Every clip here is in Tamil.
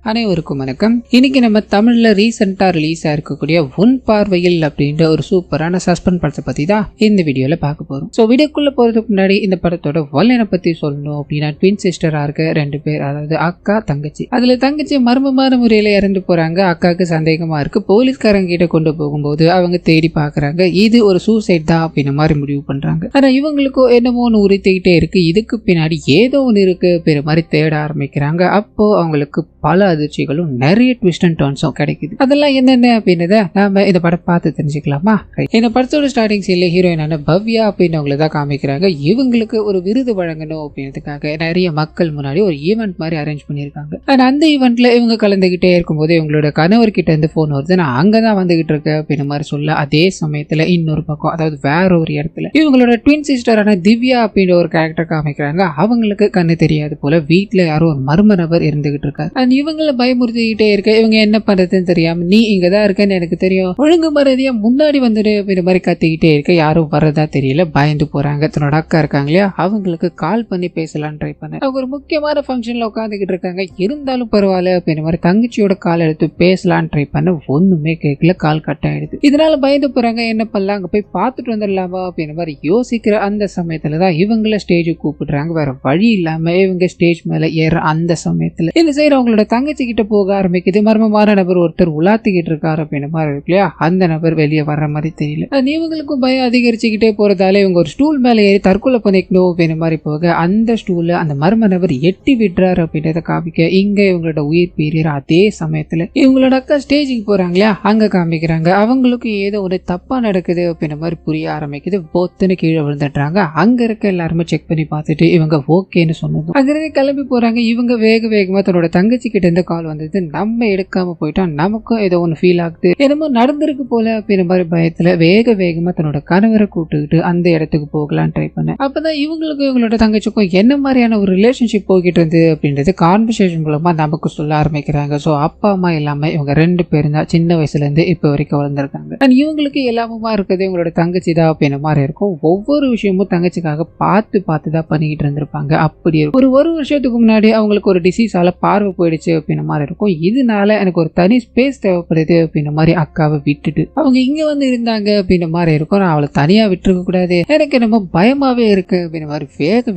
அனைவருக்கும் வணக்கம். இன்னைக்கு நம்ம தமிழ்ல ரீசெண்டா ரிலீஸ் ஆயிருக்கக்கூடிய உன் பார்வையில் அப்படின்ற ஒரு சூப்பரான சஸ்பென்ஸ் படத்தை பத்தி தான் இந்த வீடியோல பார்க்க போறோம். ஸோ வீடியோக்குள்ள போறதுக்கு முன்னாடி இந்த படத்தோட வல்லனை பத்தி சொல்லணும் அப்படின்னா, ட்வின் சிஸ்டரா இருக்க 2 பேர், அதாவது அக்கா தங்கச்சி. அதுல தங்கச்சி மர்மமான முறையில இறந்து போறாங்க. அக்காவுக்கு சந்தேகமா இருக்கு. போலீஸ்காரங்க கிட்ட கொண்டு போகும்போது அவங்க தேடி பாக்குறாங்க, இது ஒரு சூசைட் தான் அப்படின்ற மாதிரி முடிவு பண்றாங்க. ஆனா இவங்களுக்கும் என்னமோ ஒன்று உறுத்திக்கிட்டே இருக்கு. இதுக்கு பின்னாடி ஏதோ ஒன்று இருக்கு அப்படின்ற மாதிரி தேட ஆரம்பிக்கிறாங்க. அப்போ அவங்களுக்கு பல அதிர்ச்சிகளும் நிறைய ட்விஸ்ட் அண்ட் டர்ன்ஸும் கிடைக்குது. அதெல்லாம் என்னென்ன அப்படின்றத நாம இந்த படம் பார்த்து தெரிஞ்சுக்கலாமா? இந்த படத்தோட ஸ்டார்டிங் சீன்ல ஹீரோயினான பவ்யா அப்படின்றவங்கள தான் காமிக்கிறாங்க. இவங்களுக்கு ஒரு விருது வழங்கணும் அப்படின்றதுக்காக நிறைய மக்கள் முன்னாடி ஒரு ஈவெண்ட் மாதிரி அரேஞ்ச் பண்ணியிருக்காங்க. ஆனா அந்த ஈவெண்ட்ல இவங்க கலந்துகிட்டே இருக்கும்போது இவங்களோட கணவர் கிட்ட இருந்து போன் வருது, நான் அங்கதான் வந்துகிட்டு இருக்கேன் அப்படின்ற மாதிரி சொல்ல, அதே சமயத்துல இன்னொரு பக்கம், அதாவது வேற ஒரு இடத்துல இவங்களோட ட்வின் சிஸ்டரான திவ்யா அப்படின்ற ஒரு கேரக்டர் காமிக்கிறாங்க. அவங்களுக்கு கண்ணு தெரியாது போல வீட்டுல யாரோ ஒரு மர்ம நபர் இருந்துகிட்டு இருக்காரு. இவங்களை பயமுறுத்திக்கிட்டே இருக்க, இவங்க என்ன பண்றதுன்னு தெரியாம, நீ இங்கதான் இருக்கன்னு எனக்கு தெரியும், ஒழுங்கு மரியாதையா முன்னாடி வந்துடு அப்படின்ற மாதிரி கத்திக்கிட்டே இருக்க, யாரும் வர்றதா தெரியல, பயந்து போறாங்க. தன்னோட அக்கா இருக்காங்க இல்லையா, அவங்களுக்கு கால் பண்ணி பேசலான்னு ட்ரை பண்ண, அவங்க ஒரு முக்கியமான ஃபங்க்ஷன்ல உட்காந்துக்கிட்டு இருக்காங்க. இருந்தாலும் பரவாயில்ல அப்படின்ற மாதிரி தங்கச்சியோட கால் எடுத்து பேசலான்னு ட்ரை பண்ண, ஒண்ணுமே கேட்கல, கால் கட் ஆயிடுது. இதனால பயந்து போறாங்க. என்ன பண்ணலாம், அங்க போய் பார்த்துட்டு வந்துடலாமா அப்படின்ற மாதிரி யோசிக்கிற அந்த சமயத்துலதான் இவங்கள ஸ்டேஜுக்கு கூப்பிடுறாங்க. வேற வழி இல்லாம இவங்க ஸ்டேஜ் மேல ஏற அந்த சமயத்துல இந்த சைடு அவங்களோட தங்கச்சி கிட்ட போக ஆரம்பிக்குது. மர்மமான நபர் ஒருத்தர் உலாத்திக்கிட்டு இருக்காரு அப்படின்ற மாதிரி இருக்கு இல்லையா, அந்த நபர் வெளியே வர்ற மாதிரி தெரியல. இவங்களுக்கும் பயம் அதிகரிச்சுக்கிட்டே போறதால இவங்க ஒரு ஸ்டூல் மேல ஏறி தற்கொலை பண்ணிக்கணும் அப்படின்ற மாதிரி போக, அந்த ஸ்டூல அந்த மர்ம நபர் எட்டி விடுறாரு அப்படின்றத காமிக்க, இங்க இவங்களோட உயிர் பீரியர். அதே சமயத்துல இவங்களோட அக்கா ஸ்டேஜுக்கு போறாங்க இல்லையா, அங்க காமிக்கிறாங்க. அவங்களுக்கு ஏதோ ஒரு தப்பா நடக்குது அப்படின்ற மாதிரி புரிய ஆரம்பிக்குது. போத்துன்னு கீழே விழுந்துடுறாங்க. அங்க இருக்க எல்லாருமே செக் பண்ணி பார்த்துட்டு இவங்க ஓகேன்னு சொன்னதும் அங்கிருந்து கிளம்பி போறாங்க. இவங்க வேகமா தன்னோட தங்கச்சி கிட்ட இருந்து கால் வந்தது, நம்ம எடுக்காம போயிட்டா நமக்கும் ஏதோ ஒன்று ஃபீல் ஆகுது, என்னமோ நடந்திருக்கு போல அப்படின்ற மாதிரி பயத்துல வேகமா தன்னோட கணவரை கூப்பிட்டுக்கிட்டு அந்த இடத்துக்கு போகலான்னு ட்ரை பண்ண, அப்பதான் இவங்களுக்கும் இவங்களோட தங்கச்சிக்கும் என்ன மாதிரியான ஒரு ரிலேஷன்ஷிப் போய்கிட்டு இருந்து அப்படின்றது கான்வர்சேஷன் மூலமா நமக்கு சொல்ல ஆரம்பிக்கிறாங்க. ஸோ அப்பா அம்மா இல்லாம இவங்க 2 பேரும் தான் சின்ன வயசுல இருந்து இப்போ வரைக்கும் வளர்ந்துருக்காங்க. அண்ட் இவங்களுக்கு எல்லாமுமா இருக்கிறது இவங்களோட தங்கச்சி தான் அப்படின்ற மாதிரி இருக்கும். ஒவ்வொரு விஷயமும் தங்கச்சிக்காக பார்த்து தான் பண்ணிக்கிட்டு இருந்திருப்பாங்க. அப்படி ஒரு வருஷத்துக்கு முன்னாடி அவங்களுக்கு ஒரு டிசீஸால பார்வை போயிடுச்சு அப்படின்ற மாதிரி இருக்கும். இதனால எனக்கு ஒரு தனி ஸ்பேஸ் தேவைப்படுது அப்படின்ற மாதிரி அக்காவை விட்டுட்டு அவங்க இங்க வந்து இருந்தாங்க அப்படின்ற மாதிரி இருக்கும். நான் அவளை தனியா விட்டுருக்க கூடாது, எனக்கு என்னமோ பயமாவே இருக்கு அப்படின்ற மாதிரி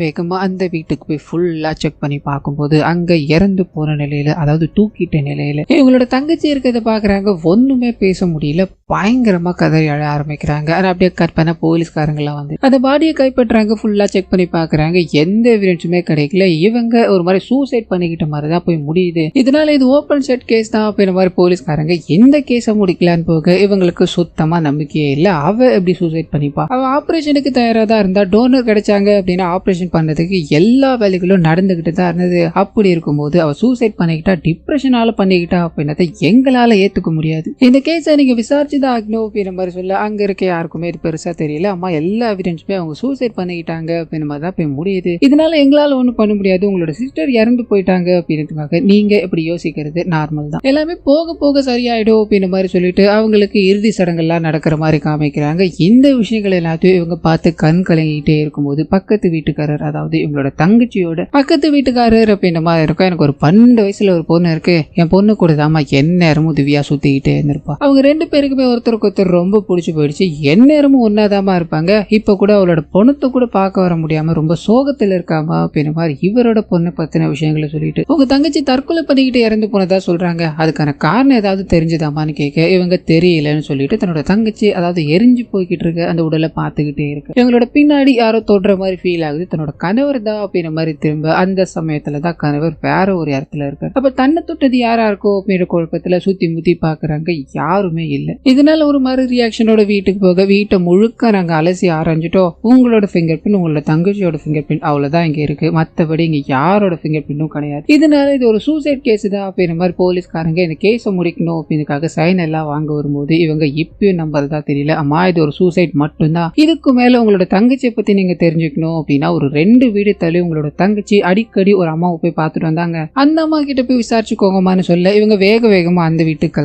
வேகமா அந்த வீட்டுக்கு போய் ஃபுல்லா செக் பண்ணி பார்க்கும்போது அங்க இறந்து போன நிலையில, அதாவது தூக்கிட்ட நிலையில இவங்களோட தங்கச்சி இருக்கிறத பாக்குறாங்க. ஒண்ணுமே பேச முடியல, பயங்கரமா கதறி அழ ஆரம்பிக்கிறாங்க. அப்படியே கட் பண்ண போலீஸ்காரங்களாம் வந்து அந்த பாடியை கைப்பற்றாங்க. ஃபுல்லா செக் பண்ணி பாக்குறாங்க, எந்த எவிடன்ஸுமே கிடைக்கல. இவங்க ஒரு மாதிரி சூசைட் பண்ணிக்கிட்ட மாதிரி தான் போய் முடியுது. இதனால இது ஓபன் செட் கேஸ் தான் அப்படின்ற மாதிரி போலீஸ்காரங்க எந்த கேஸை முடிக்கலான்னு போக இவங்களுக்கு சுத்தமா நம்பிக்கையே இல்லை. அவ எப்படி சூசைட் பண்ணிப்பா, அவ ஆபரேஷனுக்கு தயாரா தான் இருந்தா, டோனர் கிடைச்சாங்க அப்படின்னா ஆபரேஷன் பண்ணதுக்கு எல்லா வேலைகளும் நடந்துகிட்டு தான் இருந்தது. அப்படி இருக்கும்போது அவ சூசைட் பண்ணிக்கிட்டா, டிப்ரெஷனால பண்ணிக்கிட்டா அப்படின்றத எங்களால ஏத்துக்க முடியாது. இந்த கேஸை நீங்க விசாரிச்சுதான் ஆகணும் அப்படின்ற மாதிரி சொல்ல, அங்க இருக்க யாருக்குமே இது பெருசா தெரியல. அம்மா எல்லா எவிடன்ஸுமே அவங்க சூசைட் பண்ணிக்கிட்டாங்க அப்படின்ற மாதிரி தான் போய் முடியுது. இதனால எங்களால ஒண்ணும் பண்ண முடியாது, உங்களோட சிஸ்டர் இறந்து போயிட்டாங்க அப்படின்றதுக்காக நீங்க இப்படி யோசிக்கிறது நார்மல் தான், எல்லாமே போக சரியாயிடும் அப்படின்ற மாதிரி சொல்லிட்டு அவங்களுக்கு இறுதி சடங்கெல்லாம் நடக்கிற மாதிரி காமிக்கிறாங்க. இந்த விஷயங்கள் எல்லாத்தையும் இவங்க பார்த்து கண் கலங்கிட்டே இருக்கும்போது பக்கத்து வீட்டுக்காரர், அதாவது இவங்களோட தங்கச்சியோட பக்கத்து வீட்டுக்காரர் அப்படின்ற மாதிரி இருக்கும். எனக்கு ஒரு 12 வயசுல ஒரு பொண்ணு இருக்கு, என் பொண்ணு கூட தாமா எந்நேரமும் திவ்யா சுத்திக்கிட்டே இருந்திருப்பா, அவங்க 2 பேருக்குமே ஒருத்தருக்கு ஒருத்தர் ரொம்ப பிடிச்சி போயிடுச்சு, எந்நேரமும் ஒன்னாதாமா இருப்பாங்க, இப்ப கூட அவளோட பொண்ணத்தை கூட பார்க்க வர முடியாம ரொம்ப சோகத்துல இருக்காமா அப்படின்ற மாதிரி இவரோட பொண்ணை பத்தின விஷயங்களை சொல்லிட்டு, உங்க தங்கச்சி தற்கொலை பண்ணிக்கிட்டு இறந்து போனதா சொல்றாங்க, அதுக்கான காரணம் ஏதாவது தெரிஞ்சுதாமான்னு கேட்க, இவங்க தெரியலன்னு சொல்லிட்டு தன்னோட தங்கச்சி, அதாவது எரிஞ்சு போய்கிட்டு இருக்க அந்த உடலை பார்த்துக்கிட்டே இருக்கு. இவங்களோட பின்னாடி யாரோ தொடுற மாதிரி ஃபீல் ஆகுது. தன்னோட கணவர் தான் அப்படின்ற மாதிரி திரும்ப அந்த சமயத்துலதான் கணவர் வேற ஒரு இடத்துல இருக்காரு. அப்ப தன்னை தொட்டது யாரா இருக்கும் அப்படின்ற குழப்பத்துல சுத்தி முத்தி பாக்குறாங்க, யாருமே இல்ல. இதனால ஒரு மாதிரி ரியாக்ஷனோட வீட்டுக்கு போக, வீட்டை முழுக்க நாங்க அலசி ஆரம்பிச்சிட்டோம், உங்களோட ஃபிங்கர் பிரிண்ட், உங்களோட தங்கச்சியோட ஃபிங்கர் பிரிண்ட் அவ்வளவுதான் இங்க இருக்கு, மத்தபடி இங்க யாரோட ஃபிங்கர் பிரிண்டும் கிடையாது. இதனால இது ஒரு சூசைட் கேஸ் தான் அப்படின்ற மாதிரி போலீஸ்காரங்க இந்த கேஸை முடிக்கணும் அப்படின்றதுக்காக சைன் எல்லாம் வாங்க வரும்போது இவங்க இப்பயும் நம்புறதா தெரியல. அம்மா இது ஒரு சூசைட் மட்டும்தான், இதுக்கு மேல உங்களோட தங்கச்சியை பத்தி நீங்க தெரிஞ்சுக்கணும் அப்படின்னா ஒரு 2 வீடு தள்ளி உங்களோட தங்கச்சி அடிக்கடி ஒரு அம்மாவை போய் பார்த்துட்டு வந்தாங்க, அந்த அம்மா கிட்ட போய் விசாரிச்சுக்கோங்கம்மான்னு சொல்ல இவங்க வேகமா அந்த வீட்டுக்கு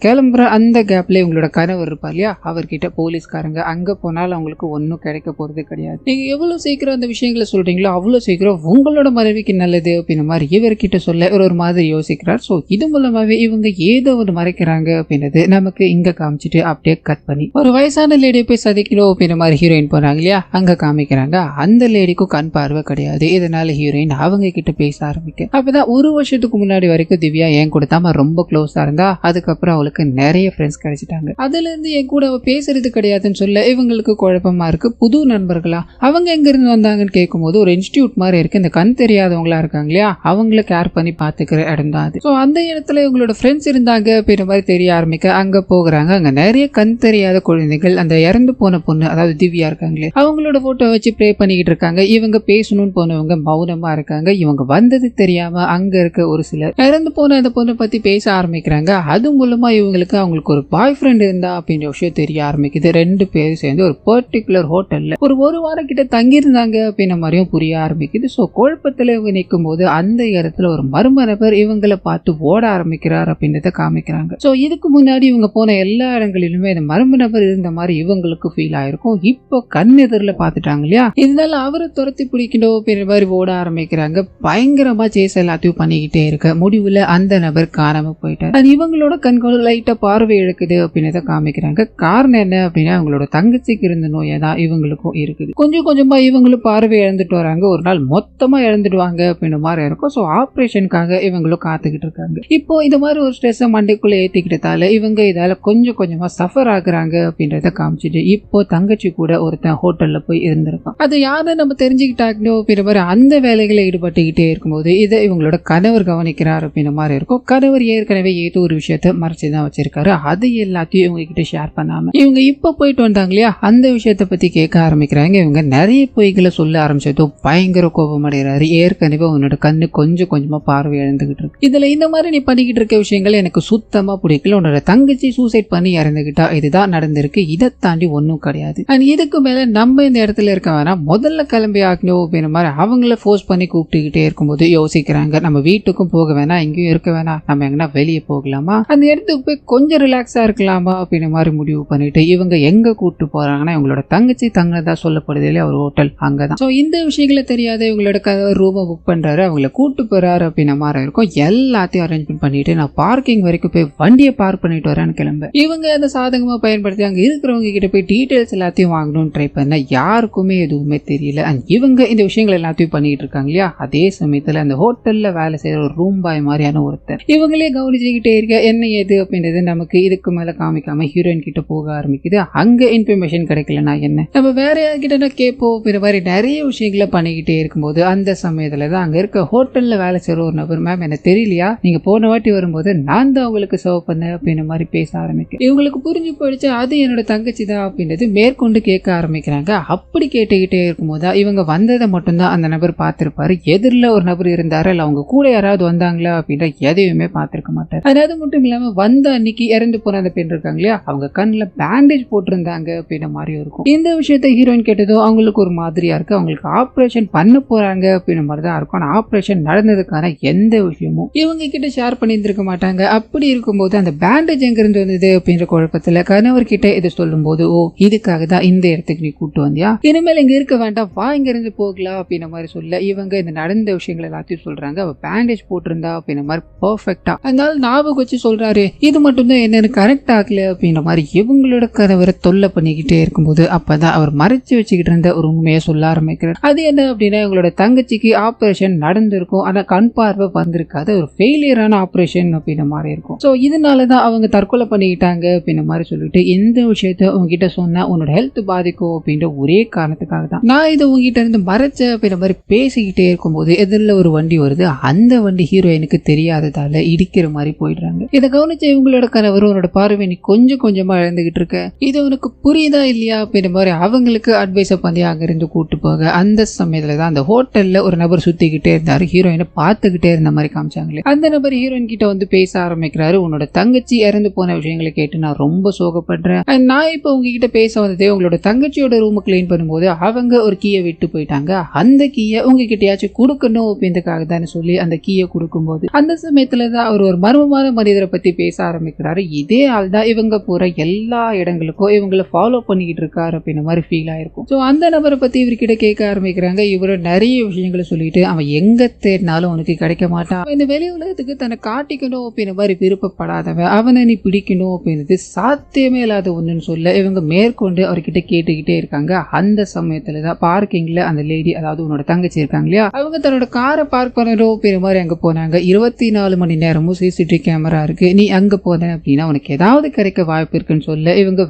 கிளம்புற அந்த கேப்ல இவங்களோட கணவர் இருப்பார் இல்லையா, அவர்கிட்ட போலீஸ்காரங்க அங்க போனாலும் அவங்களுக்கு ஒன்னும் கிடைக்க போறது கிடையாது, நீங்க எவ்வளவு சீக்கிரம் அந்த விஷயங்களை சொல்றீங்களோ அவ்வளவு சீக்கிரம் உங்களோட மனைவிக்கு நல்லது அப்படின்ற மாதிரி இவர்கிட்ட சொல்ல ஒரு மாதிரி மாதிரி யோசிக்கிறார். ஸோ இது மூலமாவே இவங்க ஏதோ ஒரு மறைக்கிறாங்க அப்படின்றது நமக்கு இங்க காமிச்சிட்டு அப்படியே கட் பண்ணி ஒரு வயசான லேடியை போய் சதிக்கணும் அப்படின்ற மாதிரி ஹீரோயின் போறாங்க இல்லையா, அங்க காமிக்கிறாங்க. அந்த லேடிக்கும் கண் பார்வை கிடையாது. இதனால ஹீரோயின் அவங்க கிட்ட பேச ஆரம்பிக்க அப்பதான் ஒரு வருஷத்துக்கு முன்னாடி வரைக்கும் திவ்யா என் கூட தான் ரொம்ப க்ளோஸா இருந்தா, அதுக்கப்புறம் அவளுக்கு நிறைய ஃப்ரெண்ட்ஸ் கிடைச்சிட்டாங்க. அதுல இருந்து என் கூட அவ பேசுறது கிடையாதுன்னு சொல்ல இவங்களுக்கு குழப்பமா இருக்கு. புது நண்பர்களா அவங்க எங்க இருந்து வந்தாங்கன்னு கேட்கும்போது ஒரு இன்ஸ்டிடியூட் மாதிரி இருக்கு, இந்த கண் தெரியாதவங்களா இருக்காங்க இல்லையா, அவங்கள கேர் பண்ணி பாத்துக்கிற இடம் தான் அது. ஸோ அந்த இடத்துல இவங்களோட ஃப்ரெண்ட்ஸ் இருந்தாங்க அப்படின்ற மாதிரி தெரிய ஆரம்பிக்க அங்க போகிறாங்க. அங்க நிறைய கண் தெரியாத குழந்தைகள் அந்த இறந்து போன பொண்ணு, அதாவது திவ்யா இருக்காங்களே, அவங்களோட போட்டோ வச்சு ப்ரே பண்ணிக்கிட்டு இருக்காங்க. இவங்க பேசணும்னு போனவங்க மௌனமா இருக்காங்க. இவங்க வந்தது தெரியாம அங்க இருக்க ஒரு சிலர் இறந்து போன அந்த பொண்ணை பத்தி பேச ஆரம்பிக்கிறாங்க. அது மூலமா இவங்களுக்கு அவங்களுக்கு ஒரு பாய் ஃப்ரெண்ட் இருந்தா அப்படின்ற விஷயம் தெரிய ஆரம்பிக்குது. ரெண்டு பேரும் சேர்ந்து ஒரு பர்டிகுலர் ஹோட்டல்ல ஒரு வாரம் கிட்ட தங்கியிருந்தாங்க அப்படின்ற மாதிரியும் புரிய ஆரம்பிக்குது. ஸோ குழப்பத்துல இவங்க நிற்கும் போது அந்த இடத்துல ஒரு மர்ம நபர் இவங்களை பார்த்து ஓட ஆரம்பிக்கிறார் அப்படின்றத காமிக்கிறாங்க. ஸோ இதுக்கு முன்னாடி இவங்க போன எல்லா இடங்களிலுமே இந்த மர்ம நபர் இருந்த மாதிரி இவங்களுக்கு ஃபீல் ஆயிருக்கும். இப்போ கண் எதிரில் பார்த்துட்டாங்க இல்லையா, இதனால அவரை துரத்தி பிடிக்கணும் அப்படின்ற மாதிரி ஓட ஆரம்பிக்கிறாங்க. பயங்கரமா சேஸ் எல்லாத்தையும் பண்ணிக்கிட்டே இருக்க முடிவுல அந்த நபர் காணாம போயிட்டார். அது இவங்களோட கண்கள் லைட்டா பார்வை இழக்குது அப்படின்றத காமிக்கிறாங்க. காரணம் என்ன அப்படின்னா அவங்களோட தங்கச்சிக்கு இருந்த நோயை தான் இவங்களுக்கும் இருக்குது. கொஞ்சம் கொஞ்சமா இவங்களும் பார்வை இழந்துட்டு வராங்க. ஒரு நாள் மொத்தமா இழந்துடுவாங்க அப்படின்ற மாதிரி இருக்கும். ஸோ ஆப்ரேஷனுக்காக இவங்களும் காத்துக்கிட்டு இருக்காங்க. இப்போ இந்த மாதிரி ஒரு ஸ்ட்ரெஸ் மண்டைக்குள்ள ஏத்திக்கிட்டதால இவங்க இதால கொஞ்சம் கொஞ்சமா சஃபர் ஆகுறாங்க அப்படின்றத காமிச்சிட்டு இப்போ தங்கச்சி கூட ஒருத்தன் ஹோட்டல்ல போய் இருந்திருக்கான். அது யாரை நம்ம தெரிஞ்சுக்கிட்டாங்களோ அப்படின்ற மாதிரி அந்த வேலைகளை ஈடுபட்டுக்கிட்டே இருக்கும்போது இதை இவங்களோட கணவர் கவனிக்கிறார் அப்படின்ற மாதிரி இருக்கும். கணவர் ஏற்கனவே ஏதோ ஒரு விஷயத்த மறைச்சுதான் வச்சிருக்காரு. அது எல்லாத்தையும் இவங்க கிட்ட ஷேர் பண்ணாம இவங்க இப்ப போயிட்டு வந்தாங்க இல்லையா, அந்த விஷயத்த பத்தி கேட்க ஆரம்பிக்கிறாங்க. இவங்க நிறைய பொய்களை சொல்ல ஆரம்பிச்சதும் பயங்கர கோபம் அடைகிறாரு. ஏற்கனவே உன்னோட கண்ணு கொஞ்சம் கொஞ்சமா பார்வை இழந்துகிட்டு இருக்கு. இதுல இந்த மாதிரி நீ பண்ணிக்கிட்டு இருக்க விஷயங்கள் எனக்கு சுத்தமா பிடிக்கல. உன்னோட தங்கச்சி சூசைட் பண்ணி இறந்துகிட்டா, இதுதான் நடந்திருக்கு. இதை தாண்டி ஒன்னும் கிடையாது. அண்ட் இதுக்கு மேல நம்ம இந்த இடத்துல இருக்க வேணாம், முதல்ல கிளம்பி ஆகணும் அப்படின்ற மாதிரி அவங்கள ஃபோர்ஸ் பண்ணி கூப்பிட்டுக்கிட்டே இருக்கும்போது யோசிக்கிறாங்க, நம்ம வீட்டுக்கும் போக வேணாம், எங்கேயும் இருக்க வேணாம், நம்ம எங்கன்னா வெளியே போகலாமா, அந்த இடத்துக்கு போய் கொஞ்சம் ரிலாக்ஸா இருக்கலாமா அப்படின்ற மாதிரி முடிவு பண்ணிட்டு இவங்க எங்க கூப்பிட்டு போறாங்கன்னா இவங்களோட தங்கச்சி தங்கினதா சொல்லப்படுது இல்லையா ஒரு ஹோட்டல், அங்கதான். ஸோ இந்த விஷயங்களை தெரியாத இவங்களோட ரூமை புக் பண்றாரு, அவங்கள கூப்பிட்டு போறாரு அப்படின்ற மாதிரி இருக்கும். எல்லாத்தையும் அரேஞ்ச்மெண்ட் பண்ணிட்டு நான் பார்க்கிங் வரைக்கும் போய் வண்டியை பார்க் பண்ணிட்டு வரேன்னு கிளம்ப இவங்க அதை சாதகமா பயன்படுத்தி அங்க இருக்கிறவங்க கிட்ட போய் டீடைல்ஸ் எல்லாத்தையும் வாங்கணும்னு ட்ரை பண்ண யாருக்குமே எதுவுமே தெரியல. அண்ட் இவங்க இந்த விஷயங்கள் எல்லாத்தையும் பண்ணிட்டு இருக்காங்க இல்லையா, அதே சமயத்துல அந்த ஹோட்டல்ல வேலை செய்யற ஒரு ரூம் பாய் மாதிரியான ஒருத்தர் இவங்களே கவனிச்சுக்கிட்டே இருக்க என்ன ஏது அப்படின்றது நமக்கு இதுக்கு மேல காமிக்காம ஹீரோயின் கிட்ட போக ஆரம்பிக்குது. அங்க இன்ஃபர்மேஷன் கிடைக்கலனா என்ன, நம்ம வேற யார்கிட்ட கேட்போம் அப்படின்ற மாதிரி நிறைய விஷயங்களை பண்ணிக்கிட்டே இருக்கும்போது அந்த சமயத்துல தான் அங்க இருக்க ஹோட்டல்ல வேலை செய்யற ஒரு நபர், மேம் எனக்கு தெரியலையா, நீங்க போன வாட்டி வரும்போது நான் தான் உங்களுக்கு சர்வ் பண்ணேன் அப்படின்ற மாதிரி பேச ஆரம்பிக்க இவங்களுக்கு புரிஞ்சு போயிடுச்சு அது என்னோட தங்கச்சி தான் அப்படின்றது மேற்கொண்டு கேட்க ஆரம்பிக்கிறாங்க. அப்படி கேட்டுக்கிட்டே இருக்கும்போது இவங்க வந்ததை மட்டும்தான் அந்த நபர் பார்த்திருப்பாரு. எதிரில் ஒரு நபர் இருந்தாரு, இல்ல அவங்க கூட யாராவது வந்தாங்களா அப்படின்ற எதையுமே பார்த்திருக்க மாட்டார். அதாவது மட்டும் இல்லாம வந்த அன்னைக்கு இறந்து போன அந்த பெண் இருக்காங்க இல்லையா, அவங்க கண்ணில் பேண்டேஜ் போட்டிருந்தாங்க அப்படின்ற மாதிரி இருக்கும். இந்த விஷயத்த ஹீரோயின் கேட்டதும் அவங்களுக்கு ஒரு மாதிரியா இருக்கு. அவங்களுக்கு ஆப்ரேஷன் பண்ண போறாங்க அப்படின்ற மாதிரி தான் இருக்கும். ஆனா ஆப்ரேஷன் நடந்ததுக்கான எந்த விஷயமும் இவங்க கிட்ட ஷேர் பண்ணியிருந்திருக்க மாட்டாங்க. அப்படி இருக்கும்போது அந்த பேண்டேஜ் எங்க இருந்து வந்தது அப்படின்ற குழப்பத்துல கணவர் கிட்ட இதை சொல்லும் போது, ஓ இதுக்காக தான் இந்த இடத்துக்கு நீ கூட்டு வந்தியா, இனிமேல் இங்க இருக்க வேண்டாம், வா இங்க இருந்து போகலாம் அப்படின்ற மாதிரி சொல்ல இவங்க இந்த நடந்த விஷயங்கள் எல்லாத்தையும் சொல்றாங்க. அவ பேண்டேஜ் போட்டிருந்தா அப்படின்ற மாதிரி பர்ஃபெக்டா அதனால ஞாபகம் வச்சு சொல்றாரு. இது மட்டும் தான் என்னன்னு கரெக்ட் ஆகல அப்படின்ற மாதிரி இவங்களோட கணவரை தொல்லை பண்ணிக்கிட்டே இருக்கும்போது அப்பதான் அவர் மறைச்சு வச்சுக்கிட்டு இருந்த ஒரு உண்மையை சொல்ல ஆரம்பிக்கிறார். அது என்ன அப்படின்னா இவங்களோட தங்கச்சிக்கு ஆபரேஷன் நடந்திருக்கும், ஆனா கண் பார்வை வந்திருக்காது, ஒரு ஃபெயிலியரான ஆபரேஷன் அப்படின்ற மாதிரி இருக்கும். ஸோ இதனாலதான் அவங்க தற்கொலை பண்ணிக்கிட்டாங்க அப்படின்ற மாதிரி சொல்லிட்டு இந்த விஷயத்த உங்ககிட்ட சொன்னா உன்னோட ஹெல்த் பாதிக்கும் அப்படின்ற ஒரே காரணத்துக்காக தான் நான் இதை உங்ககிட்ட இருந்து மறைச்ச அப்படின்ற மாதிரி பேசிக்கிட்டே இருக்கும்போது எதிரில் ஒரு வண்டி வருது. அந்த வண்டி ஹீரோயினுக்கு தெரியாததால இடிக்கிற மாதிரி போயிடுறாங்க. இதை கவனிச்ச இவங்களோட கணவர் உன்னோட பார்வை நீ கொஞ்சம் கொஞ்சமா இழந்துகிட்டு இருக்க, இது உனக்கு புரியுதா இல்லையா அப்படின்ற மாதிரி அவங்களுக்கு அட்வைஸை பண்ணி அங்கிருந்து கூட்டு போக அந்த சமயத்துல தான் அந்த ஹோட்டல்ல ஒரு நபர் சுத்திக்கிட்டே இருந்தாரு. ஹீரோயினை பார்த்துக்கிட்டே இருந்த மாதிரி காமிச்சாங்களே, அந்த நபர் ஹீரோயின் கிட்ட வந்து பேச ஆரம்பிக்கிறாரு. உன்னோட தங்கச்சி இறந்து போன விஷயங்களை கேட்டு நான் ரொம்ப சோகப்படுறேன். நான் இப்போ உங்ககிட்ட பேச வந்ததே உங்களோட தங்கச்சியோட ரூம் கிளீன் பண்ணும்போது அவங்க ஒரு கீயை விட்டு போயிட்டாங்க, அந்த கீயை உங்ககிட்டயாச்சும் கொடுக்கணும் அப்படின்றதுக்காக தானே சொல்லி அந்த கீயை கொடுக்கும்போது அந்த சமயத்துலதான் அவர் ஒரு மர்மமான மனிதரை பத்தி பேச ஆரம்பிக்கிறாரு. இதே ஆள் தான் இவங்க போற எல்லா இடங்களுக்கும் இவங்களை ஃபாலோ பண்ணிக்கிட்டு இருக்காரு அப்படின்ற மாதிரி ஃபீல் ஆயிருக்கும். ஸோ அந்த நபரை பத்தி இவர்கிட்ட கேட்க ஆரம்பிக்கிறாங்க. இவரு நிறைய விஷயங்களை சொல்லிட்டு அவன் எங்க தேடினாலும் உனக்கு கிடைக்க மாட்டான், இந்த வெளி உலகத்துக்கு தன்னை காட்டிக்கணும் அப்படின்ற மாதிரி விருப்பப்படாதவன், அவனை நீ பிடிக்கணும் அப்படின்றது சாத்தியமே இல்லாத ஒண்ணுன்னு சொல்ல இவங்க மேற்கொண்டு அவர்கிட்ட கேட்டுக்கிட்டே இருக்காங்க. அந்த சமயத்துலதான் பார்க்கிங்ல அந்த லேடி, அதாவது உன்னோட தங்கச்சி இருக்காங்க இல்லையா, அவங்க தன்னோட காரை பார்க் பண்ணணும் அப்படின்ற மாதிரி அங்க போனாங்க. 24 மணி நேரமும் சிசிடிவி கேமரா இருக்கு, நீ அங்க போன அப்படின்னா உனக்கு ஏதாவது கிடைக்க வாய்ப்பு இருக்குன்னு சொல்ல இவங்க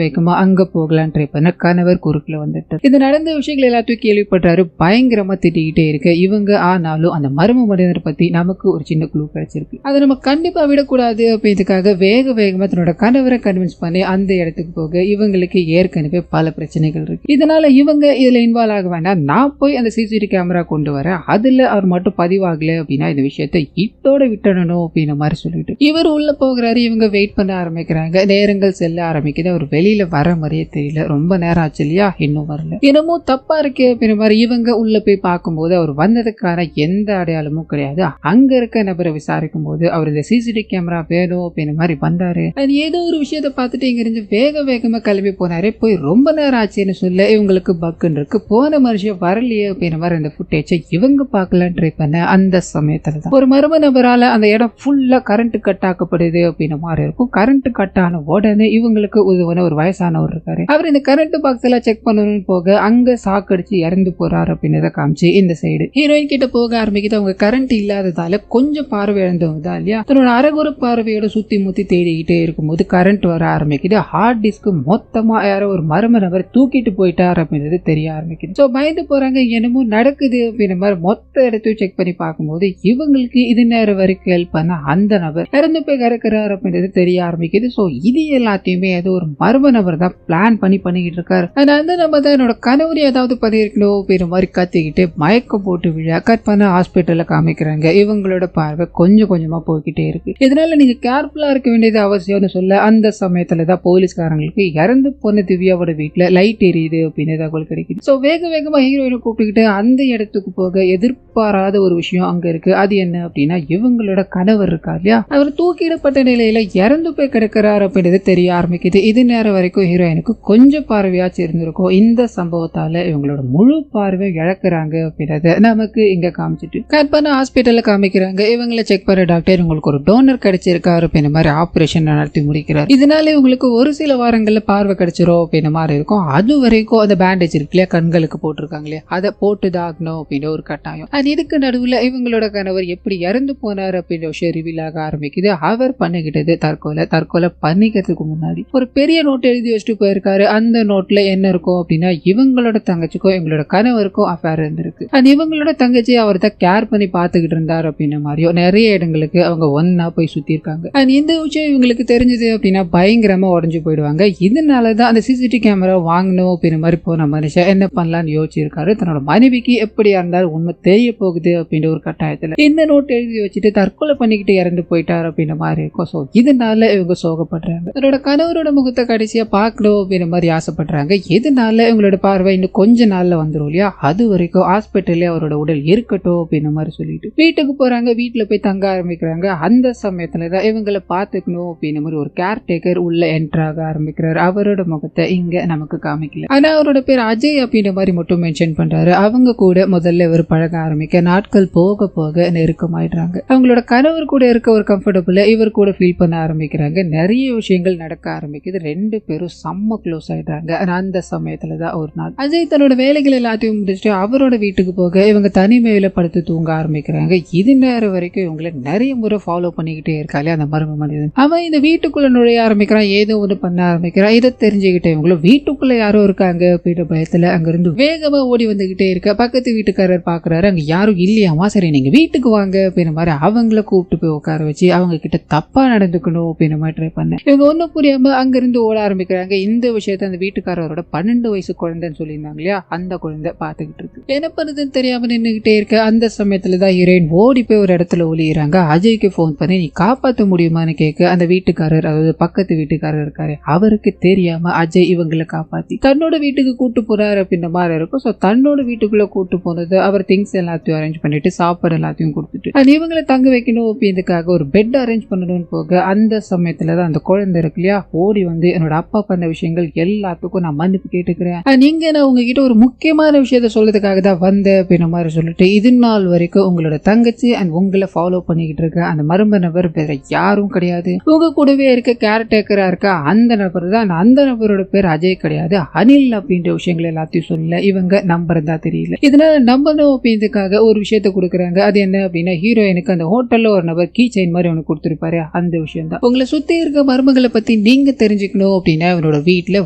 வேகமா அங்க போகலாம் ட்ரை பண்ண கணவர் குறுக்குல வந்துட்டு இது நடந்த விஷயங்கள் எல்லாத்தையும் கேள்விப்படுறாரு. பயங்கரமா திட்டிக்கிட்டே இருக்கு இவங்க. ஆனாலும் அந்த மர்ம மனிதரை பத்தி நமக்கு ஒரு சின்ன குழு கிடைச்சிருக்கு, அதை நம்ம கண்டிப்பா விடக்கூடாது அப்படின்றதுக்காக வேகமா தன்னோட கணவரை கன்வின்ஸ் பண்ணி அந்த இடத்துக்கு போக இவங்களுக்கு ஏற்கனவே பல பிரச்சனைகள் இருக்கு. இதனால இவங்க இதுல இன்வால்வ் ஆக வேண்டாம், நான் போய் அந்த சிசிடிவி கேமரா கொண்டு வரேன், அதுல அவர் மட்டும் பதிவாகல அப்படின்னா இந்த விஷயத்தை இதோட விட்டணும் அப்படின்ற மாதிரி சொல்லிட்டு இவர் உள்ள போகிறாரு. இவங்க வெயிட் பண்ண ஆரம்பிக்கிறாங்க. நேரங்கள் செல்ல ஆரம்பிக்குது. அவர் வெளியில வர மாதிரியே தெரியல. ரொம்ப நேரம் ஆச்சு இல்லையா, இன்னும் வரல, என்னமோ தப்பா இருக்கு அப்படின்ற மாதிரி இவங்க உள்ள போய் பார்க்கும்போது அவர் வந்ததுக்கான எந்த அடையாளமும் கிடையாது. அங்க இருக்க நபரை விசாரிக்கும் போது அவர் இந்த சிசிடிவி கேமரா வேணும் அப்படின்ற மாதிரி வந்தாரு. ஏதோ ஒரு விஷயத்த பார்த்துட்டு இங்க இருந்து வேகமா கிளம்பி போனாரு. போய் ரொம்ப நேரம் ஆச்சுன்னு சொல்ல இவங்களுக்கு பக்குன்னு இருக்கு, போன மனுஷன் வரலையே அப்படின்ற மாதிரி அந்த ஃபுட்டேஜை இவங்க பார்க்கலாம் ட்ரை பண்ண அந்த சமயத்துல தான் ஒரு மர்ம நபரால அந்த இடம் ஃபுல்லா கரண்ட் கட் ஆக்கப்படுது அப்படின்ற மாதிரி இருக்கும். கரண்ட் கட் ஆன உடனே இவங்களுக்கு உதவுன ஒரு வயசானவர் இருக்காரு. அவர் இந்த கரண்ட் பாக்ஸ் எல்லாம் செக் பண்ணணும்னு போக அங்க சாக்கடிச்சு இறந்து போறாரு அப்படின்னு காமிச்சு இந்த சைடு ஹீரோயின் கிட்ட போக ஆரம்பிக்குது. அவங்க கரண்ட் இல்லாததால கொஞ்சம் பார்வை இழந்தவங்க தான் இல்லையா, தன்னோட அரைகுற பார்வையோட சுத்தி முத்தி தேடிக்கிட்டே இருக்கும்போது கரண்ட் வர ஆரம்பிக்குது. ஹார்ட் டிஸ்க் மொத்தமா யாரோ ஒரு மர்ம நபர் தூக்கிட்டு போயிட்டார் அப்படின்றது தெரிய ஆரம்பிக்குது. சோ பயந்து போறாங்க, என்னமோ நடக்குது அப்படின்ற மாதிரி மொத்த இடத்தையும் செக் பண்ணி பார்க்கும்போது இவங்களுக்கு இது நேரம் வரைக்கும் ஹெல்ப் பண்ண அந்த நபர் இறந்து போய் கிடக்கிறார் அப்படின்றது தெரிய ஆரம்பிக்குது. சோ இது எல்லாத்தையுமே ஏதோ ஒரு மர்ம நபர் தான் பிளான் பண்ணிக்கிட்டு இருக்காரு. அந்த நபர் தான் என்னோட கணவர் ஏதாவது பண்ணிருக்கணும் அப்படின்ற மாதிரி கத்திக்கிட்டு மயக்கம் போட்டு விழ கட் பண்ண ஹாஸ்பிட்டல்ல காமிக்கிறாங்க. இவங்களோட பார்வை கொஞ்சமா போய்கிட்டே இருக்கு. இதனால நீங்க கேர்ஃபுல்லா இருக்க வேண்டியது அவசியம்னு சொல்ல அந்த சமயத்துலதான் போலீஸ்காரங்களுக்கு இறந்து போன திவ்யாவோட வீட்டுல லைட் எரியுது அப்படின்னு தகவல் கிடைக்குது. சோ வேகமா ஹீரோயினை கூப்பிட்டுக்கிட்டு அந்த இடத்துக்கு போக எதிர்பாராத ஒரு விஷயம் அங்க இருக்கு. அது என்ன அப்படின்னா இவங்களோட கணவர் இருக்கா இல்லையா, அவர் தூக்கிடப்பட்ட நிலையில இறந்து போய் கிடக்கிறார் அப்படின்றது தெரிய ஆரம்பிக்குது. இது நேரம் வரைக்கும் ஹீரோயினுக்கு கொஞ்சம் பார்வையாச்சு இருந்திருக்கும். இந்த சம்பவத்தால இவங்களோட முழு பார்வை இழக்கிறாங்க அப்படின்றத நமக்கு இங்க காமிச்சிட்டு கட் பண்ண ஹாஸ்பிட்டல்ல காமிக்கிறாங்க. இவங்களை செக் பண்ண டாக்டர் உங்களுக்கு ஒரு டோனர் கிடைச்சிருக்காரு அப்படின்ற மாதிரி ஆபரேஷன் நடத்தி முடிக்கிறார். இதனால இவங்களுக்கு ஒரு சில வாரங்கள்ல பார்வை கிடைச்சிரும் அப்படின்ற மாதிரி இருக்கும். அது வரைக்கும் அந்த பேண்டேஜ் இருக்கு இல்லையா, கண்களுக்கு போட்டிருக்காங்களே, அதை போட்டுதாகணும் அப்படின்ற ஒரு கட்டாயம். அது இதுக்கு நடுவுல இவங்களோட கணவர் எப்படி இறந்து போனார் அப்படின்ற விஷயம் ரிவீல் ஆக ஆரம்பிக்குது. அவர் பண்ணிக்கிட்டது தற்கொலை பண்ணிக்கிறதுக்கு முன்னாடி ஒரு பெரிய நோட் எழுதி வச்சுட்டு போயிருக்காரு. அந்த நோட்ல என்ன இருக்கும் அப்படின்னா இவங்களோட தங்கச்சிக்கும் இவங்களோட கணவருக்கும் அஃபேர் இருந்திருக்கு. அது இவங்களோட தங்கச்சி அவர் தான் கேர் பண்ணி பாத்துக்கிட்டு இருந்தார் அப்படின்ற மாதிரியோ நிறைய இடங்களுக்கு அவங்க ஒன்னா போய் சுத்தி இருக்காங்க. இந்த விஷயம் இவங்களுக்கு தெரிஞ்சது அப்படின்னா பயங்கரமா உடஞ்சு போயிடுவாங்க. இதனாலதான் அந்த சிசிடிவி கேமரா வாங்கணும் அப்படின்ற மாதிரி போன மனுஷன் என்ன பண்ணலாம்னு யோசிச்சிருக்காரு. தன்னோட மனைவிக்கு எப்படியா இருந்தாலும் உண்மை தெரிய போகுது அப்படின்ற ஒரு கட்டாயத்துல இந்த நோட் எழுதி வச்சுட்டு தற்கொலை பண்ணிக்கிட்டு இறந்து போயிட்டார் அப்படின்ற மாதிரி இருக்கும். சோ இதனால இவங்க சோகப்படுறாங்க. தன்னோட கணவரோட முகத்தை கடைசியா பார்க்கணும் அப்படின்ற மாதிரி ஆசைப்படுறாங்க. இதனால இவங்களோட பார்வை இன்னும் கொஞ்ச நாள்ல வந்துடும் இல்லையா, அது வரைக்கும் ஹாஸ்பிட்டல்ல அவரோட உடல் இருக்கட்டும் அப்படின்ற மாதிரி சொல்லிட்டு வீட்டுக்கு போறாங்க. வீட்டுல போய் தங்க ஆரம்பிக்கிறாங்க. அந்த சமயத்துலதான் இவங்களை பாத்துக்கணும் அப்படின்ற மாதிரி ஒரு கேர்டேக்கர் உள்ள என்ட்ராக ஆரம்பிக்கிறாரு. அவரோட முகத்தை இங்க நமக்கு காமிக்கல, ஆனா அவரோட பேர் அஜய் அப்படின்ற மாதிரி மட்டும் மென்ஷன் பண்றாரு. அவங்க கூட முதல்ல இவர் பழக ஆரம்பிக்க நாட்கள் போக போக நெருக்கமாயிடுறாங்க. அவங்களோட கணவர் கூட இருக்க ஒரு கம்ஃபர்டபுள் இவர் கூட ஃபீல் பண்ண ஆரம்பிக்கிறாங்க. நிறைய விஷயங்கள் நடக்க ஆரம்பிக்குது. ரெண்டு பேரும் செம்ம க்ளோஸ் ஆயிடுறாங்க. அந்த சமயத்துலதான் ஒரு நாள் அஜய் தன்னோட வேலைகள் எல்லாத்தையும் முடிச்சுட்டு அவரோட வீட்டுக்கு போக இவங்க தனிமையில படுத்து தூங்க ஆரம்பிக்கிறாங்க. இது நேரம் வரைக்கும் இவங்களை நிறைய முறை ஃபாலோ பண்ணிக்கிட்டே இருக்காளே அந்த மர்ம மனிதன். அவன் இந்த வீட்டுக்குள்ள நுழைய ஆரம்பிக்கிறான், ஏதோ ஒண்ணு பண்ண ஆரம்பிக்கிறான். இதை தெரிஞ்சுக்கிட்டே இவங்களும் வீட்டுக்குள்ள யாரோ இருக்காங்க அப்படின்ற பயத்துல அங்கிருந்து வேகமா ஓடி வந்துகிட்டே இருக்க பக்கத்து வீட்டுக்காரர் பாக்குறாரு, அங்க யாரும் இல்லையாமா, சரி நீங்க வீட்டுக்கு வாங்க அப்படின்ற மாதிரி அவங்கள கூப்பிட்டு போய் உட்கார வச்சு அவங்க கிட்ட தப்பா நடந்துக்கணும் அப்படின்ற மாதிரி ட்ரை பண்ண இவங்க ஒன்னும் புரியாம அங்கிருந்து ஓட ஆரம்பிக்கிறாங்க. இந்த விஷயத்த அந்த வீட்டுக்காரரோட 12 வயசு குழந்தைன்னு சொல்லியிருந்தாங்க இல்லையா, அந்த குழந்தை பாத்துக்கிட்டு இருக்கு. என்ன பண்ணுதுன்னு தெரியாம நின்னுகிட்டே இருக்க அந்த சமயத்துலதான் ஹீரோயின் ஓடி போய் ஒரு இடத்துல ஒளியிறாங்க. அஜய்க்கு போன் பண்ணி நீ காப்பாற்ற முடியுமான்னு கேட்க அந்த வீட்டுக்காரர், அதாவது பக்கத்து வீட்டுக்காரர் இருக்காரு, அவருக்கு தெரியாம அஜய் இவங்களை காப்பாத்தி தன்னோட வீட்டுக்கு கூட்டு போறாரு அப்படின்ற மாதிரி இருக்கும். சோ தன்னோட வீட்டுக்குள்ள கூட்டு போனது அவர் திங்ஸ் எல்லாத்தையும் அரேஞ்ச் பண்ணிட்டு சாப்பாடு எல்லாத்தையும் கொடுத்துட்டு இவங்களை தங்க வைக்கணும் அப்படின்றதுக்காக ஒரு பெட் அரேஞ்ச் பண்ணணும்னு போக அந்த சமயத்துலதான் அந்த குழந்தை இருக்கு இல்லையா ஓடி வந்து என்னோட அப்பா பண்ண விஷயங்கள் எல்லாத்துக்கும் நான் மன்னிப்பு கேட்டுக்கிறேன், நீங்க நான் உங்ககிட்ட ஒரு முக்கியமான விஷயத்த சொல்றதுக்காக தான் வந்தேன் அப்படின்ற மாதிரி சொல்லிட்டு இது நாள் வரைக்கும் உங்களோட தங்கச்சி நினைச்சு அண்ட் உங்களை ஃபாலோ பண்ணிக்கிட்டு இருக்க அந்த மர்ம நபர் வேற யாரும் கிடையாது, உங்க கூடவே இருக்க கேரக்டரா இருக்க அந்த நபர் தான். அந்த நபரோட பேர் அஜய் கிடையாது, அனில் அப்படின்ற விஷயங்கள் எல்லாத்தையும் சொல்ல இவங்க நம்புறதா தெரியல. இதனால நம்பணும் அப்படின்றதுக்காக ஒரு விஷயத்த கொடுக்குறாங்க. அது என்ன அப்படின்னா, ஹீரோயினுக்கு அந்த ஹோட்டல்ல ஒரு நபர் கீ செயின் மாதிரி ஒன்று கொடுத்துருப்பாரு, அந்த விஷயம் தான். உங்களை சுத்தி இருக்க மர்மங்களை பத்தி நீங்க தெரிஞ்சுக்கணும் அப்படின்னா அவனோட வீட்டுல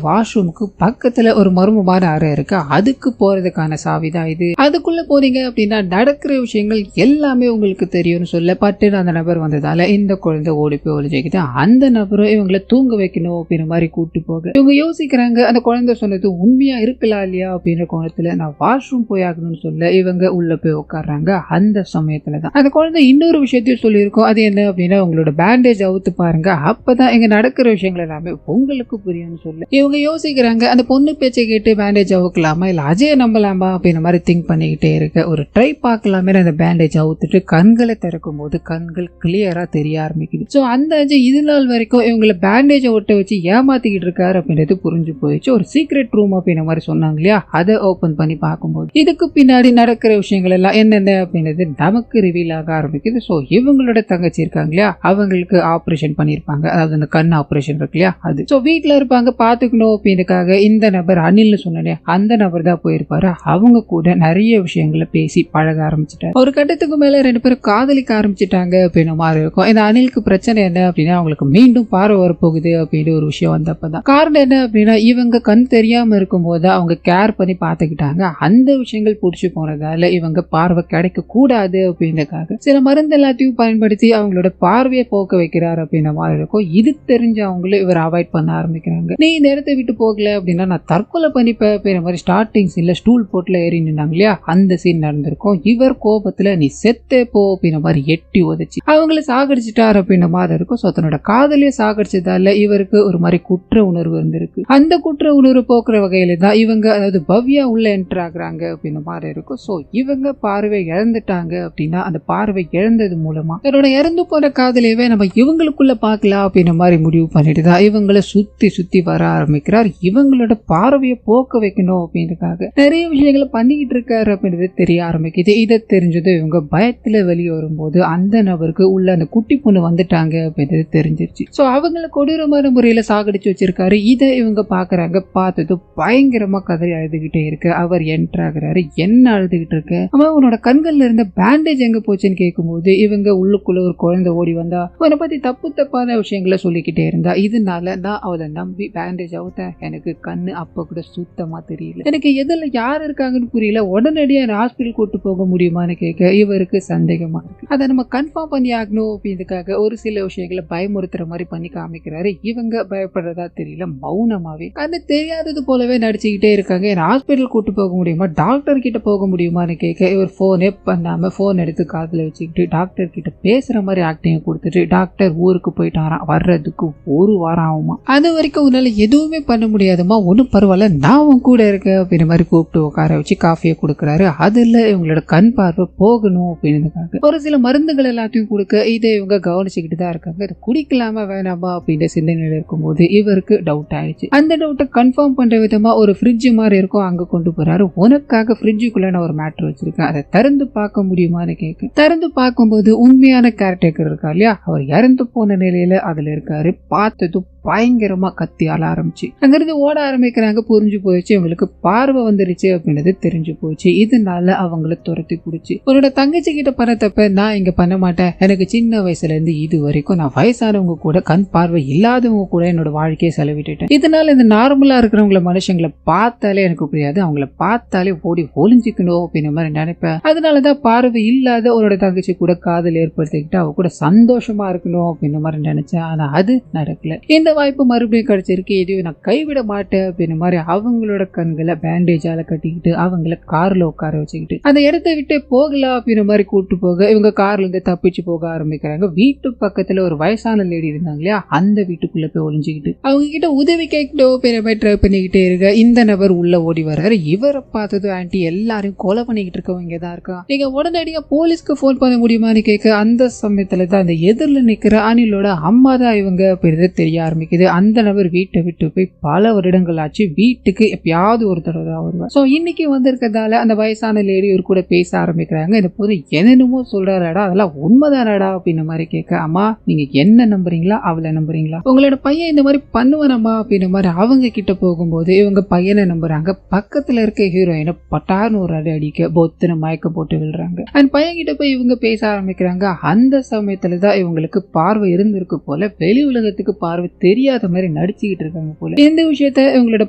வாஷ்ரூமுக்கு பக்கத்துல ஒரு மர்மமான அறை இருக்கு, அதுக்கு போறதுக்கான சாவி தான் இது. அதுக்குள்ள போறீங்க அப்படின்னா நடக்கிற விஷயங்கள் எல்லாமே உங்களுக்கு தெரியும்னு சொல்ல பட்டு அந்த நபர் வந்ததால இந்த குழந்தை ஓடி போய் ஒளிஞ்சிக்கிட்டு அந்த நபரும் இவங்களை தூங்க வைக்கணும் அப்படின்ற மாதிரி கூட்டு போக இவங்க யோசிக்கிறாங்க. அந்த குழந்தை சொன்னது உண்மையா இருக்கலாம் இல்லையா அப்படின்ற கோணத்துல நான் வாஷ்ரூம் போய் ஆகணும்னு சொல்ல இவங்க உள்ள போய் உட்காடுறாங்க. அந்த சமயத்துலதான் அந்த குழந்தை இன்னொரு விஷயத்தையும் சொல்லியிருக்கோம். அது என்ன அப்படின்னா, உங்களோட பேண்டேஜ் அவுத்து பாருங்க, அப்பதான் இங்க நடக்கிற விஷயங்கள் எல்லாமே உங்களுக்கு புரியும்னு சொல்ல இவங்க யோசிக்கிறாங்க. அந்த பொண்ணு பேச்சை கேட்டு பேண்டேஜ் அவுக்கலாமா இல்ல அஜய நம்பலாமா அப்படின்ற மாதிரி திங்க் பண்ணிக்கிட்டே இருக்க ஒரு ட்ரை பார்க்கலாமே அந்த பேண்டேஜ் அவுத்துட்டு கண்களை திறக்கும் போது கண்கள் கிளியரா தெரிய ஆரம்பிக்குது. சோ அந்த அஜய் இது நாள் வரைக்கும் இவங்களை பேண்டேஜ் ஒட்ட வச்சு ஏமாத்திக்கிட்டு இருக்காரு அப்படின்றது புரிஞ்சு போயிடுச்சு. ஒரு சீக்ரெட் ரூம் அப்படின்ற மாதிரி சொன்னாங்க இல்லையா, அதை ஓபன் பண்ணி பார்க்கும்போது இதுக்கு பின்னாடி நடக்கிற விஷயங்கள் எல்லாம் என்னென்ன அப்படின்றது நமக்கு ரிவீல் ஆக ஆரம்பிக்குது. சோ இவங்களோட தங்கச்சி இருக்காங்க இல்லையா, அவங்களுக்கு ஆபரேஷன் பண்ணிருப்பாங்க, அதாவது அந்த கண் ஆபரேஷன் இருக்கு இல்லையா அது. சோ வீட்டுல இருப்பாங்க பாத்துக்கணும் அப்படின்றதுக்காக இந்த நபர் அனில்னு சொன்னே அந்த நபர் தான் போயிருப்பாரு. அவங்க கூட நிறைய விஷயங்களை பேசி பழக ஆரம்பிச்சுட்டாரு. ஒரு கட்டத்துக்கு மேல ரெண்டு பேரும் காதலிக்க ஆரம்பிச்சுட்டாங்க அப்படின்னு மாதிரி இருக்கும். இந்த அனிலுக்கு பிரச்சனை என்ன அப்படின்னா, அவங்களுக்கு மீண்டும் பார்வை வரப்போகுது அப்படின்னு ஒரு விஷயம் வந்தப்பதான். காரணம் என்ன அப்படின்னா, இவங்க கண் தெரியாம இருக்கும் போது அவங்க கேர் பண்ணி பாத்துக்கிட்டாங்க. அந்த விஷயங்கள் புடிச்சு போனதால இவங்க பார்வை கிடைக்க கூடாது அப்படின்றதுக்காக சில மருந்து எல்லாத்தையும் பயன்படுத்தி அவங்களோட பார்வையை போக்க வைக்கிறார் அப்படின்ற மாதிரி இருக்கும். இது தெரிஞ்ச அவங்களும் இவர் அவாய்ட் பண்ண ஆரம்பிக்கிறாங்க. நீ இந்த இடத்தை விட்டு போகல அப்படின்னா நான் தற்கொலை பண்ணிப்பேன் அப்படின்ற மாதிரி ஸ்டார்டிங் சீன்ல ஸ்டூல் போட்டுல ஏறி நின்னாங்க இல்லையா, அந்த சீன் நடந்திருக்கும். இவர் கோபத்துல நீ செத்தே போ அப்படின்ற மாதிரி எட்டி உதச்சு அவங்கள சாகடிச்சிட்டார் அப்படின்ற மாதிரி இருக்கும். சோ தன்னோட காதலியை சாகடிச்சதால இவருக்கு ஒரு மாதிரி குற்ற உணர்வு இருந்திருக்கு. அந்த குற்ற உணர்வு போக்குற வகையில தான் இவங்க, அதாவது பவ்யா உள்ள என்டர் ஆகுறாங்க அப்படின்ற மாதிரி இருக்கும். சோ இவங்க பார்வை இழந்துட்டாங்க அப்படின்னா அந்த பார்வை இழந்தது மூலமா தன்னோட இறந்து போற காதலியவே நம்ம இவங்களுக்குள்ள பார்க்கலாம் அப்படின்ற மாதிரி முடிவு பண்ணிட்டு தான் இவங்களை சுத்தி சுத்தி வர ஆரம்பிக்கிறார். இவங்களோட பார்வையை போக்க வைக்கணும் அப்படின்றதுக்காக நிறைய விஷயங்களை பண்ணிக்கிட்டு இருக்காரு அப்படின்றது தெரிய ஆரம்பிக்குது. இதை தெரிஞ்சது இவங்க பயத்துல வெளியே வரும்போது அந்த நபருக்கு உள்ள அந்த குட்டி பொண்ணு வந்துட்டாங்க அப்படின்றது தெரிஞ்சிருச்சு. சோ அவங்களை கொடூரமான முறையில சாகடிச்சு வச்சிருக்காரு. இதை இவங்க பாக்குறாங்க. பார்த்தது பயங்கரமா கதறி அழுதுகிட்டே இருக்கு. அவர் என்டர் ஆகுறாரு. என்ன அழுதுகிட்டு இருக்கு, அவன் உன்னோட கண்கள்ல இருந்த பேண்டேஜ் எங்க போச்சுன்னு கேட்கும்போது இவங்க உள்ளுக்குள்ள ஒரு குழந்தை ஓடி வந்தா அவனை பத்தி தப்பு தப்பான விஷயங்களை சொல்லிக்கிட்டே இருந்தா. இதனால நான் அவளை நம்பி பேண்டேஜ் அவுத்தேன். எனக்கு கண்ணு அப்ப கூட சுத்தமா தெரியல, எனக்கு எதில் யார் இருக்காங்கன்னு புரியல, உடனடியா ஹாஸ்பிட்டல் கூட்டு போக முடியுமான்னு கேட்க இவருக்கு சந்தேகமா இருக்கு. அதை நம்ம கன்ஃபார்ம் பண்ணி ஆகணும் அப்படின்றதுக்காக ஒரு சில விஷயங்களை பயமுறுத்துற மாதிரி பண்ணி காமிக்கிறாரு. இவங்க பயப்படுறதா தெரியல, மௌனமாவே கண்ணு தெரியாதது போலவே நடிச்சுக்கிட்டே இருக்காங்க. ஹாஸ்பிட்டல் கூட்டு போக முடியுமா, டாக்டர் கிட்ட போக முடியுமான்னு கேட்க இவர் போனே பண்ணாம போன் எடுத்து காதுல வச்சுக்கிட்டு டாக்டர் கிட்ட பேசுற மாதிரி ஆக்டிங் கொடுத்துட்டு டாக்டர் ஊருக்கு போயிட்டாராம், வர்றதுக்கு ஒரு வாரம் ஆகுமா, அது வரைக்கும் உன்னால எதுவுமே பண்ண முடியாதுமா, ஒன்னும் பரவாயில்ல நான் உன் கூட இருக்கேன் அப்படின்ற மாதிரி கூப்பிட்டு உட்கார வச்சு காஃபியை கொடுக்குறாரு. அதுல இவங்களோட கண் பார்வை போகணும் அப்படின்றதுக்காக ஒரு சில மருந்துகள் எல்லாத்தையும் கொடுக்க இதை இவங்க கவனிச்சுக்கிட்டு தான் இருக்காங்க. இதை குடிக்கலாமா வேணாமா அப்படின்ற சிந்தனையில இருக்கும்போது இவருக்கு டவுட் ஆயிடுச்சு. அந்த டவுட்டை கன்ஃபார்ம் பண்ற விதமா ஒரு ஃப்ரிட்ஜ் மாதிரி இருக்கும், அங்க கொண்டு போறாரு. உனக்காக ஃப்ரிட்ஜுக்குள்ள நான் ஒரு மேட்டர் வச்சிருக்கேன், அதை திறந்து பார்க்க முடியுமான்னு கேட்க திறந்து பார்க்கும்போது உண்மையான கேரக்டர் இருக்கா இல்லையா, அவர் இறந்து போன நிலையில அதுல இருக்காரு. பார்த்ததும் பயங்கரமா கத்தி ஆள ஆரம்பிச்சு அங்கிருந்து ஓட ஆரம்பிக்கிறாங்க. புரிஞ்சு போயிடுச்சு இவங்களுக்கு பார்வை வந்துருச்சு அப்படின்றது தெரிஞ்சு போச்சு. இதனால அவங்கள துரத்தி பிடிச்சி உன்னோட தங்கச்சி கிட்ட பண்ண தப்ப நான் இங்க பண்ண மாட்டேன், எனக்கு சின்ன வயசுல இருந்து இது வரைக்கும் நான் வயசானவங்க கூட கண் பார்வை இல்லாதவங்க கூட என்னோட வாழ்க்கையை செலவிட்டுட்டேன். இதனால இந்த நார்மலா இருக்கிறவங்கள மனுஷங்களை பார்த்தாலே எனக்கு புரியாது, அவங்கள பார்த்தாலே ஓடி ஒளிஞ்சிக்கணும் அப்படின்ற மாதிரி நினைப்பேன். அதனாலதான் பார்வை இல்லாத உன்னோட தங்கச்சி கூட காதல் ஏற்படுத்திக்கிட்டு அவ கூட சந்தோஷமா இருக்கணும் அப்படின்ற மாதிரி நினைச்சேன். ஆனா அது நடக்கல. இந்த வாய்ப்பு மறுபடியும் கிடைச்சிருக்கு, எதையும் நான் கைவிட மாட்டேன் அப்படின்ற மாதிரி அவங்களோட கண்களை பேண்டேஜால கட்டிக்கிட்டு அவங்கள கார்ல உட்கார வச்சுக்கிட்டு அந்த இடத்தை விட்டு போகலாம் அப்படின்ற மாதிரி கூட்டு போக இவங்க கார்ல இருந்து தப்பிச்சு போக ஆரம்பிக்கிறாங்க. வீட்டு பக்கத்துல ஒரு வயசான லேடி இருந்தாங்க இல்லையா, அந்த வீட்டுக்குள்ள போய் ஒளிஞ்சுக்கிட்டு அவங்க கிட்ட உதவி கேட்கணும் அப்படின்ற மாதிரி ட்ரை பண்ணிக்கிட்டே இருக்க இந்த நபர் உள்ள ஓடி வர்றாரு. இவரை பார்த்ததும் ஆன்டி எல்லாரையும் கொலை பண்ணிக்கிட்டு இருக்கவங்க தான் இருக்கா, நீங்க உடனடியா போலீஸ்க்கு போன் பண்ண முடியுமான்னு கேட்க அந்த சமயத்துல தான் அந்த எதிரில் நிக்கிற அனிலோட அம்மா தான் இவங்க அப்படின்றது தெரிய ஆரம்பிக்கும். ஆரம்பிக்குது. அந்த நபர் வீட்டை விட்டு போய் பல வருடங்கள் ஆச்சு. வீட்டுக்கு எப்பயாவது ஒரு தடவை தான் வருவார். ஸோ இன்னைக்கு வந்திருக்கிறதால அந்த வயசான லேடி ஒரு கூட பேச ஆரம்பிக்கிறாங்க. இந்த போது என்னென்னமோ சொல்றாடா, அதெல்லாம் உண்மைதானடா அப்படின்ற மாதிரி கேட்க, அம்மா நீங்க என்ன நம்புறீங்களா அவளை நம்புறீங்களா, உங்களோட பையன் இந்த மாதிரி பண்ணுவானம்மா அப்படின்ற மாதிரி அவங்க கிட்ட போகும்போது இவங்க பையனை நம்புறாங்க. பக்கத்துல இருக்க ஹீரோயினை பட்டார்னு ஒரு அடி அடிக்க பொத்துன மயக்கம் போட்டு விழுறாங்க. அண்ட் பையன் கிட்ட போய் இவங்க பேச ஆரம்பிக்கிறாங்க. அந்த சமயத்துல தான் இவங்களுக்கு பார்வை இருந்திருக்கு போல, வெளி உலகத்துக்கு பார்வை தெரியாத மாதிரி நடிச்சுக்கிட்டு இருக்காங்க போல. இந்த விஷயத்த இவங்களோட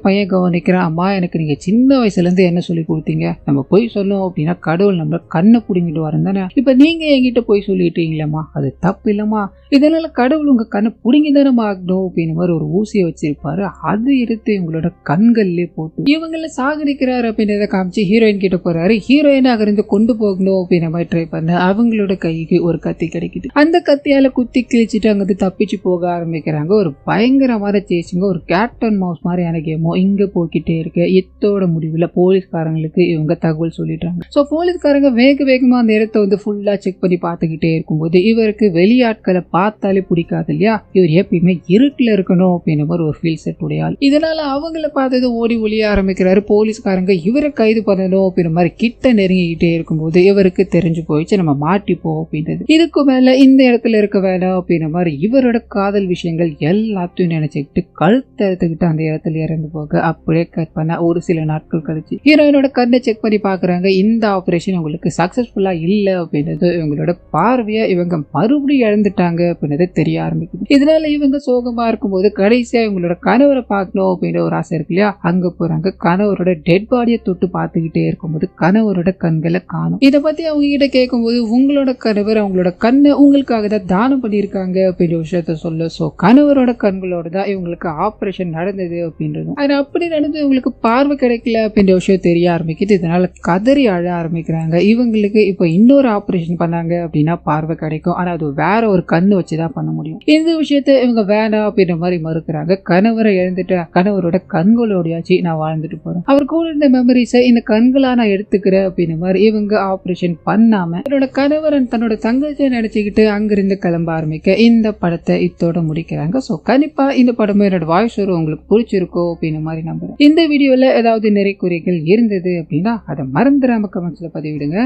பையன் கவனிக்கிறான். அம்மா எனக்கு நீங்க சின்ன வயசுல இருந்து என்ன சொல்லி கொடுத்தீங்க, நம்ம போய் சொல்லணும் அப்படின்னா கடவுள் நம்ம கண்ணை புடிங்கிட்டு வரேன் தானே, இப்ப நீங்க என்கிட்ட போய் சொல்லிட்டீங்களேம்மா, அது தப்பு இல்லம்மா, இதனால கடவுள் உங்க கண்ணை புடுங்கி தானே ஆகணும் அப்படின்னு மாதிரி ஒரு ஊசியை வச்சிருப்பாரு. அது எடுத்து இவங்களோட கண்கள்லயே போட்டு இவங்கள சாகடிக்கிறாரு அப்படின்றத காமிச்சு ஹீரோயின் கிட்ட போறாரு. ஹீரோயினாக இருந்து கொண்டு போகணும் அப்படின்ற மாதிரி ட்ரை பண்ண அவங்களோட கைக்கு ஒரு கத்தி கிடைக்குது. அந்த கத்தியால குத்தி கிழிச்சிட்டு அங்கிருந்து தப்பிச்சு போக ஆரம்பிக்கிறாங்க. ஒரு பயங்கரமான சேசிங்க, ஒரு கேப்டன் மவுஸ் மாதிரியான கேமோ இங்க போய்கிட்டே இருக்கு. இத்தோட முடிவுல போலீஸ்காரங்களுக்கு இவங்க தகவல் சொல்லிட்டாங்க. ஸோ போலீஸ்காரங்க வேகமா அந்த இடத்த வந்து ஃபுல்லா செக் பண்ணி பார்த்துக்கிட்டே இருக்கும்போது இவருக்கு வெளியாட்களை பார்த்தாலே பிடிக்காது இல்லையா, இவர் எப்பயுமே இருட்டுல இருக்கணும் அப்படின்னு மாதிரி ஒரு ஃபீல் செட் உடையாள். இதனால அவங்கள பார்த்தது ஓடி ஒளிய ஆரம்பிக்கிறாரு. போலீஸ்காரங்க இவரை கைது பண்ணணும் அப்படின்ற மாதிரி கிட்ட நெருங்கிக்கிட்டே இருக்கும்போது இவருக்கு தெரிஞ்சு போயிடுச்சு நம்ம மாட்டிப்போம் அப்படின்றது. இதுக்கு மேல இந்த இடத்துல இருக்க வேண்டாம் அப்படின்ற மாதிரி இவரோட காதல் விஷயங்கள் எல்லாத்தையும் நினைச்சுக்கிட்டு கழுத்தை எடுத்துக்கிட்டு அந்த இடத்துல இறந்து போக அப்படியே கட் பண்ண ஒரு சில நாட்கள் கழிச்சு ஹீரோயினோட கண்ணை செக் பண்ணி பாக்குறாங்க. இந்த ஆபரேஷன் உங்களுக்கு சக்சஸ்ஃபுல்லா இல்ல அப்படின்றது இவங்களோட பார்வையை இவங்க மறுபடியும் இழந்துட்டாங்க அப்படின்றது தெரிய ஆரம்பிக்குது. இதனால இவங்க சோகமா இருக்கும்போது கடைசியா இவங்களோட கணவரை பார்க்கணும் அப்படின்ற ஒரு ஆசை இருக்கு இல்லையா, அங்க போறாங்க. கணவரோட டெட் பாடியை தொட்டு பார்த்துக்கிட்டே இருக்கும்போது கணவரோட கண்களை காணும். இதை பத்தி அவங்க கிட்ட கேட்கும்போது உங்களோட கணவர் அவங்களோட கண்ணை உங்களுக்காக தான் தானம் பண்ணியிருக்காங்க அப்படின்ற விஷயத்த சொல்ல, சோ கணவரோட கண்களோட தான் இவங்களுக்கு ஆபரேஷன் நடந்தது அப்படின்றது. அது அப்படி நடந்து இவங்களுக்கு பார்வை கிடைக்கல அப்படின்ற விஷயம் தெரிய ஆரம்பிக்குது. இதனால கதறி அழ ஆரம்பிக்கிறாங்க. இவங்களுக்கு இப்போ இன்னொரு ஆபரேஷன் பண்ணாங்க அப்படின்னா பார்வை கிடைக்கும், ஆனா அது வேற ஒரு கண்ணு வச்சுதான் பண்ண முடியும். இந்த விஷயத்த இவங்க வேண்டாம் அப்படின்ற மாதிரி மறுக்கிறாங்க. கணவரை இழந்துட்டு கணவரோட கண்களோடையாச்சு நான் வாழ்ந்துட்டு போறேன், அவர் கூட இருந்த மெமரிஸை இந்த கண்களா நான் எடுத்துக்கிறேன் அப்படின்ற மாதிரி இவங்க ஆபரேஷன் பண்ணாம என்னோட கணவரன் தன்னோட தங்கச்சியை நினைச்சுக்கிட்டு அங்கிருந்து கிளம்ப ஆரம்பிக்க இந்த படத்தை இத்தோட முடிக்கிறாங்க. ஸோ கண்டிப்பா இந்த படமும் என்னோட வாய்ஸ் உங்களுக்கு பிடிச்சிருக்கோ அப்படின்ற மாதிரி நம்புறேன். இந்த வீடியோல ஏதாவது நிறைய குறைகள் இருந்தது அப்படின்னா அதை மறந்துடாம கமெண்ட்ஸ்ல பதிவிடுங்க.